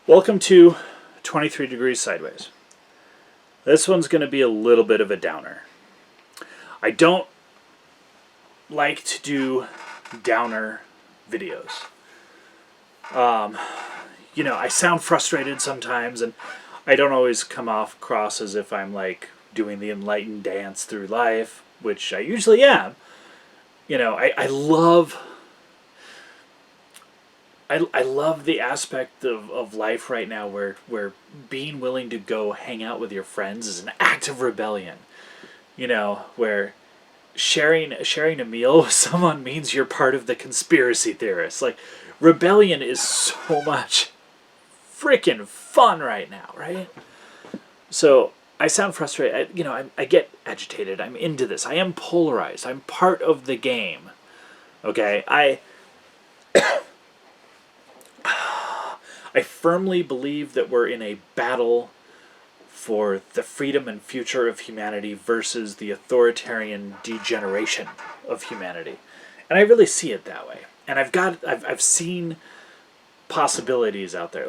Welcome to 23 Degrees Sideways. This one's going to be a little bit of a downer. I don't like to do downer videos. I sound frustrated sometimes, and I don't always come off across as if I'm like doing the enlightened dance through life, which I usually am. I love I love the aspect of life right now where being willing to go hang out with your friends is an act of rebellion. Where sharing a meal with someone means you're part of the conspiracy theorists. Like, rebellion is so much freaking fun right now, right? So I sound frustrated. I get agitated. I'm into this. I am polarized. I'm part of the game. Okay, I firmly believe that we're in a battle for the freedom and future of humanity versus the authoritarian degeneration of humanity. And I really see it that way. And I've seen possibilities out there.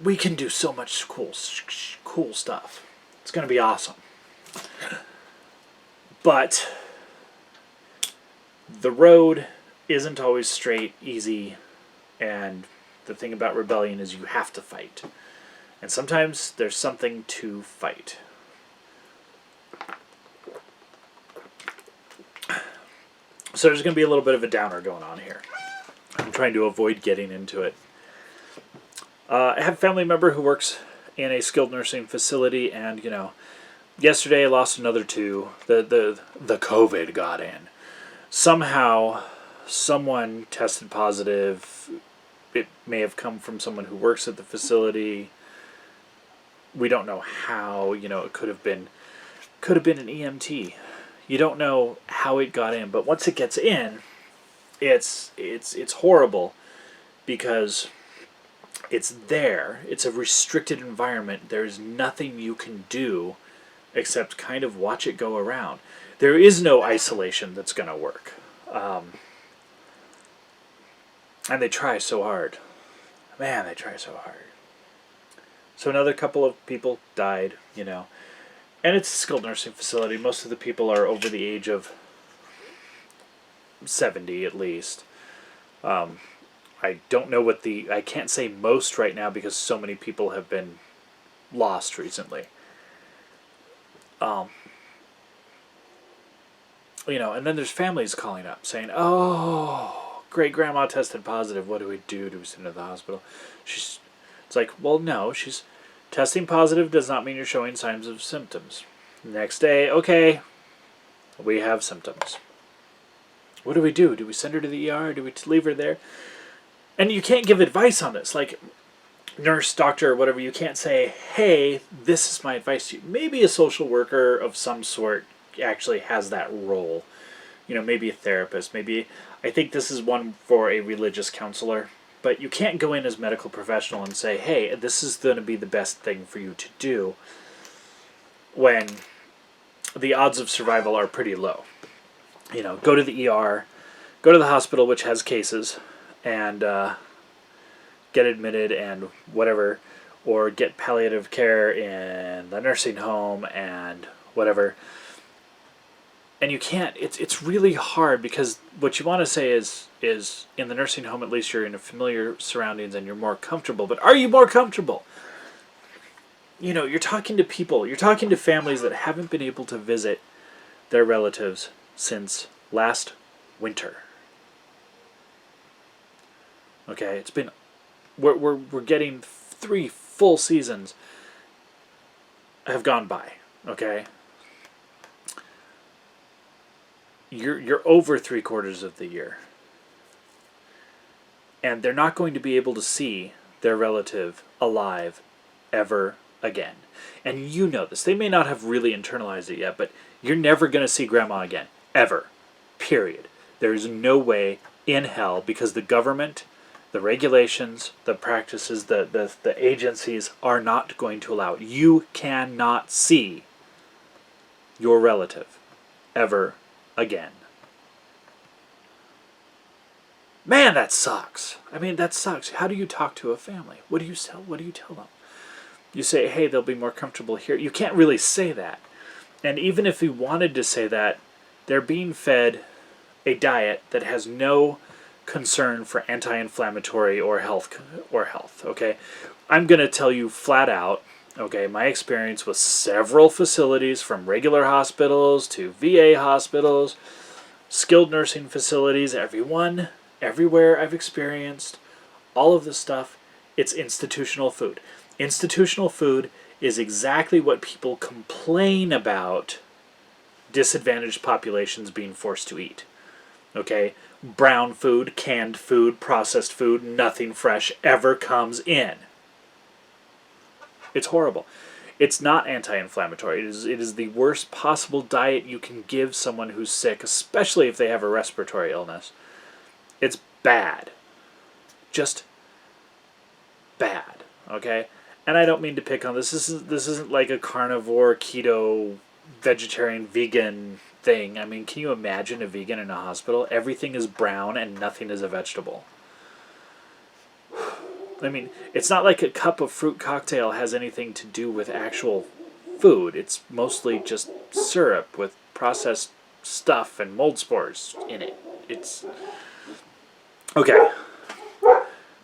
We can do so much cool stuff. It's going to be awesome. But the road isn't always straight, easy, and the thing about rebellion is you have to fight. And sometimes there's something to fight. So there's going to be a little bit of a downer going on here. I'm trying to avoid getting into it. I have a family member who works in a skilled nursing facility, and yesterday I lost another two. The COVID got in. Somehow, someone tested positive. It may have come from someone who works at the facility. We don't know how. It could have been an EMT. You don't know how it got in, but once it gets in, it's horrible because it's there. It's a restricted environment. There's nothing you can do except kind of watch it go around. There is no isolation that's going to work. And they try so hard. Man, they try so hard. So another couple of people died, And it's a skilled nursing facility. Most of the people are over the age of 70 at least. I don't know I can't say most right now because so many people have been lost recently. And then there's families calling up saying, "Oh, great grandma tested positive. What do we do? Do we send her to the hospital?" It's like, well, no, she's testing positive does not mean you're showing signs of symptoms. Next day, okay, we have symptoms. What do we do? Do we send her to the ER? Do we leave her there? And you can't give advice on this. Like, nurse, doctor, whatever, you can't say, hey, this is my advice to you. Maybe a social worker of some sort actually has that role. Maybe a therapist. I think this is one for a religious counselor. But you can't go in as a medical professional and say, hey, this is going to be the best thing for you to do when the odds of survival are pretty low. Go to the ER, go to the hospital, which has cases, and get admitted and whatever, or get palliative care in the nursing home and whatever. And you can't, it's really hard because what you want to say is in the nursing home, at least you're in familiar surroundings and you're more comfortable. But are you more comfortable? You're talking to people, you're talking to families that haven't been able to visit their relatives since last winter. Okay, it's been, we're getting 3 full seasons have gone by. Okay. You're over 3/4 of the year. And they're not going to be able to see their relative alive ever again. And you know this. They may not have really internalized it yet, but you're never going to see grandma again. Ever. Period. There is no way in hell because the government, the regulations, the practices, the agencies are not going to allow it. You cannot see your relative ever again. Man, that sucks. I mean, that sucks. How do you talk to a family? What do you tell? What do you tell them? You say, hey, they'll be more comfortable here. You can't really say that. And even if you wanted to say that, they're being fed a diet that has no concern for anti-inflammatory or health. Okay, I'm going to tell you flat out. Okay, my experience with several facilities, from regular hospitals to VA hospitals, skilled nursing facilities, everywhere I've experienced, all of this stuff, it's institutional food. Institutional food is exactly what people complain about disadvantaged populations being forced to eat. Okay? Brown food, canned food, processed food, nothing fresh ever comes in. It's horrible. It's not anti-inflammatory. It is the worst possible diet you can give someone who's sick, especially if they have a respiratory illness. It's bad. Just bad. Okay? And I don't mean to pick on this. This isn't like a carnivore, keto, vegetarian, vegan thing. I mean, can you imagine a vegan in a hospital? Everything is brown and nothing is a vegetable. I mean, it's not like a cup of fruit cocktail has anything to do with actual food. It's mostly just syrup with processed stuff and mold spores in it. It's... Okay.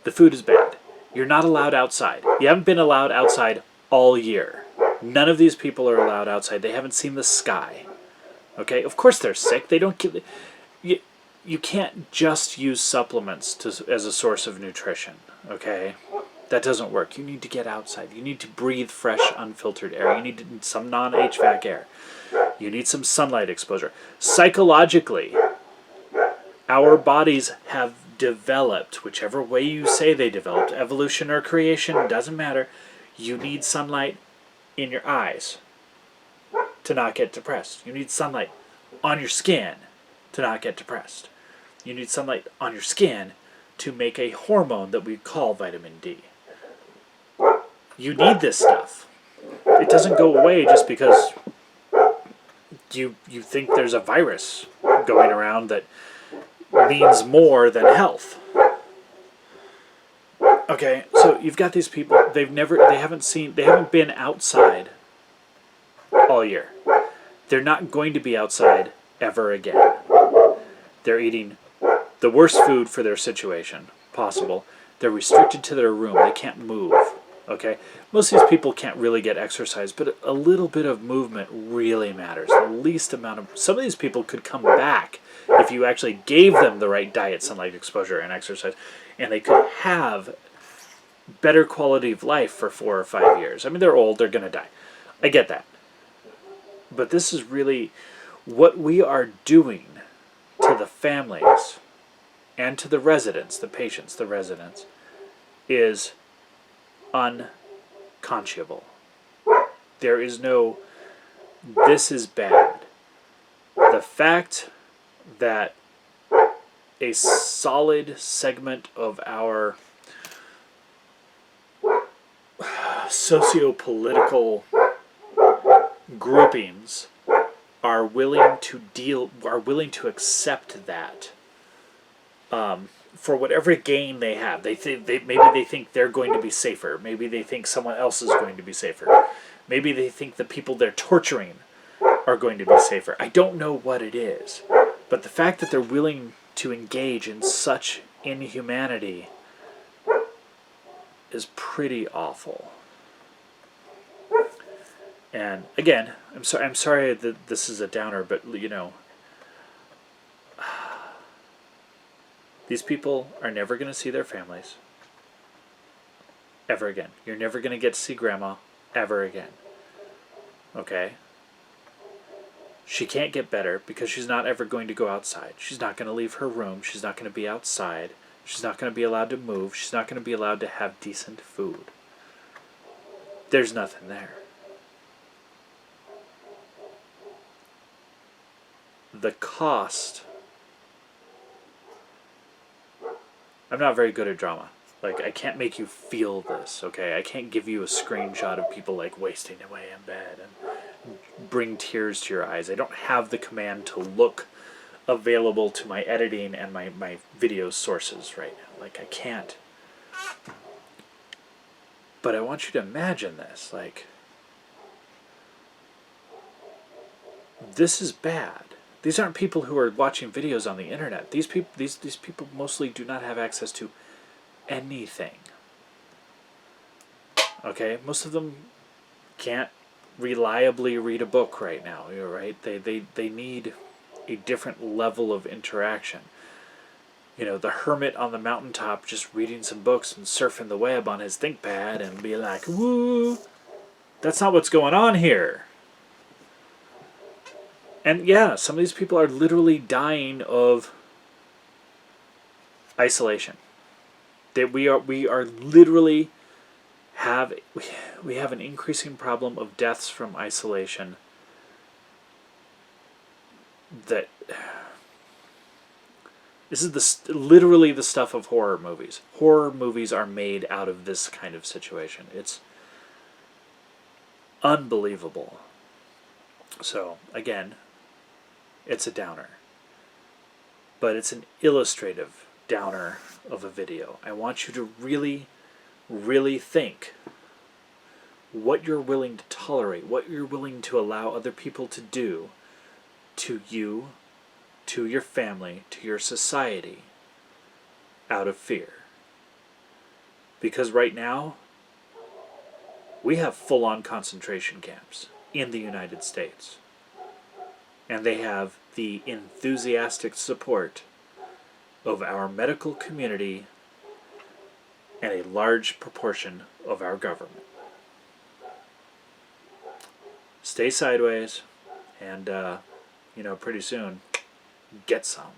The food is bad. You're not allowed outside. You haven't been allowed outside all year. None of these people are allowed outside. They haven't seen the sky. Okay? Of course they're sick. They don't give... You can't just use supplements as a source of nutrition. Okay? That doesn't work. You need to get outside. You need to breathe fresh, unfiltered air. You need some non-HVAC air. You need some sunlight exposure. Psychologically, our bodies have developed, whichever way you say they developed, evolution or creation, doesn't matter. You need sunlight in your eyes to not get depressed. You need sunlight on your skin to not get depressed. You need sunlight on your skin to make a hormone that we call vitamin D. You need this stuff. It doesn't go away just because you think there's a virus going around that means more than health. Okay, so you've got these people, they haven't been outside all year. They're not going to be outside ever again. They're eating the worst food for their situation possible. They're restricted to their room. They can't move. Okay? Most of these people can't really get exercise, but a little bit of movement really matters. The least amount of... Some of these people could come back if you actually gave them the right diet, sunlight exposure, and exercise, and they could have better quality of life for 4 or 5 years. I mean, they're old. They're going to die. I get that. But this is really what we are doing to the families and to the residents, the patients, the residents, is unconscionable. There is no, this is bad. The fact that a solid segment of our socio-political groupings are willing to accept that for whatever gain they have. Maybe they think they're going to be safer. Maybe they think someone else is going to be safer. Maybe they think the people they're torturing are going to be safer. I don't know what it is. But the fact that they're willing to engage in such inhumanity is pretty awful. And again, I'm sorry that this is a downer, but you know, these people are never going to see their families ever again. You're never going to get to see grandma ever again. Okay? She can't get better because she's not ever going to go outside. She's not going to leave her room. She's not going to be outside. She's not going to be allowed to move. She's not going to be allowed to have decent food. There's nothing there. The cost... I'm not very good at drama. Like, I can't make you feel this, okay? I can't give you a screenshot of people, like, wasting away in bed and bring tears to your eyes. I don't have the command to look available to my editing and my video sources right now. Like, I can't. But I want you to imagine this. Like, this is bad. These aren't people who are watching videos on the internet. These people mostly do not have access to anything. Okay? Most of them can't reliably read a book right now, right? They need a different level of interaction. You know, the hermit on the mountaintop just reading some books and surfing the web on his ThinkPad and be like, woo! That's not what's going on here. And yeah, some of these people are literally dying of isolation. That we are literally we have an increasing problem of deaths from isolation. That this is literally the stuff of horror movies. Horror movies are made out of this kind of situation. It's unbelievable. So again, it's a downer. But it's an illustrative downer of a video. I want you to really, really think what you're willing to tolerate, what you're willing to allow other people to do to you, to your family, to your society, out of fear. Because right now, we have full-on concentration camps in the United States. And they have the enthusiastic support of our medical community and a large proportion of our government. Stay sideways, and, pretty soon, get some.